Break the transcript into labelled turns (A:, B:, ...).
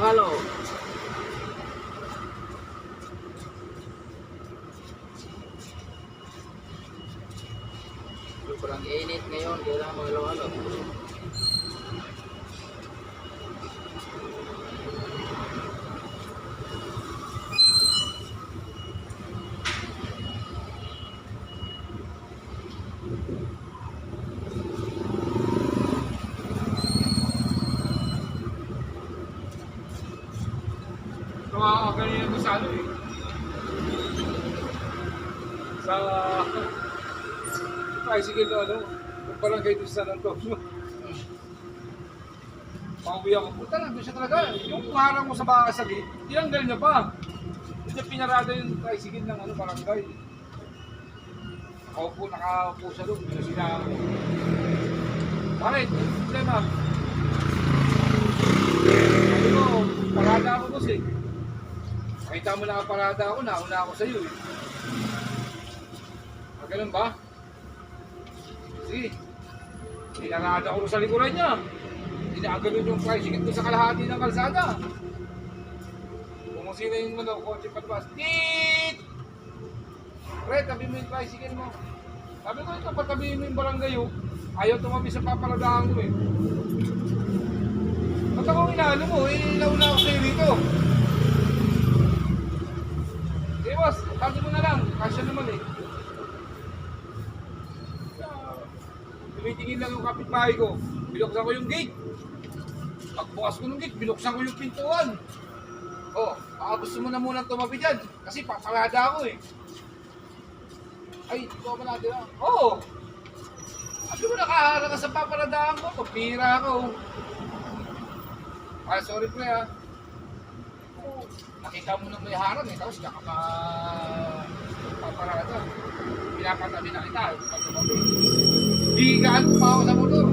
A: Halo. Sobrang init ngayon, kailangan mahalo-halo.
B: Ganyan ko sa ano eh. Sa tricycle na ano, kung parang kayo sa San Antonio. Pauwi ako, puta lang, doon siya talaga. Yung harang mo sa baka sa gate, tinanggal niya pa. Hindi niya pinarada yung tricycle ng ano, barangay. Nakaupo siya doon, hindi na sila. Bakit? Yung problema. Sabi ko, parada ako boss eh. Nakita mo nakaparada ako, nauna ako sa iyo eh. Ganun ba? Sige. Pinarada ko sa likuran niya. Inaganon yung tricycle ko sa kalahati ng kalsada. Pumusina yung ano, kotse patwas. Tiit! Pre, tabi mo yung tricycle mo. Sabi ko ito, patabi mo yung barangay oh. Ayaw tumabi sa paparadaan ko eh. Ba't ako inalo mo? Nauna ako sa'yo dito. Sige boss, tabi mo na lang. Kasya naman eh. Tumitingin lang yung kapitbahay ko. Binuksan ko yung gate. Pagbukas ko ng gate, binuksan ko yung pintuan. Oh, baka gusto mo na munang tumabi dyan. Kasi paparada ako eh. Ay, ikaw ba natin ah? Oo. Sabi mo nakaharang ka sa paparadaan ko. Pagpira ako. Ay, sorry pre ah. Oh, nakita mo nang may harang eh. Tapos kaka paparada. Pinapatabi na kita. Higaan mo pa ako sa motor.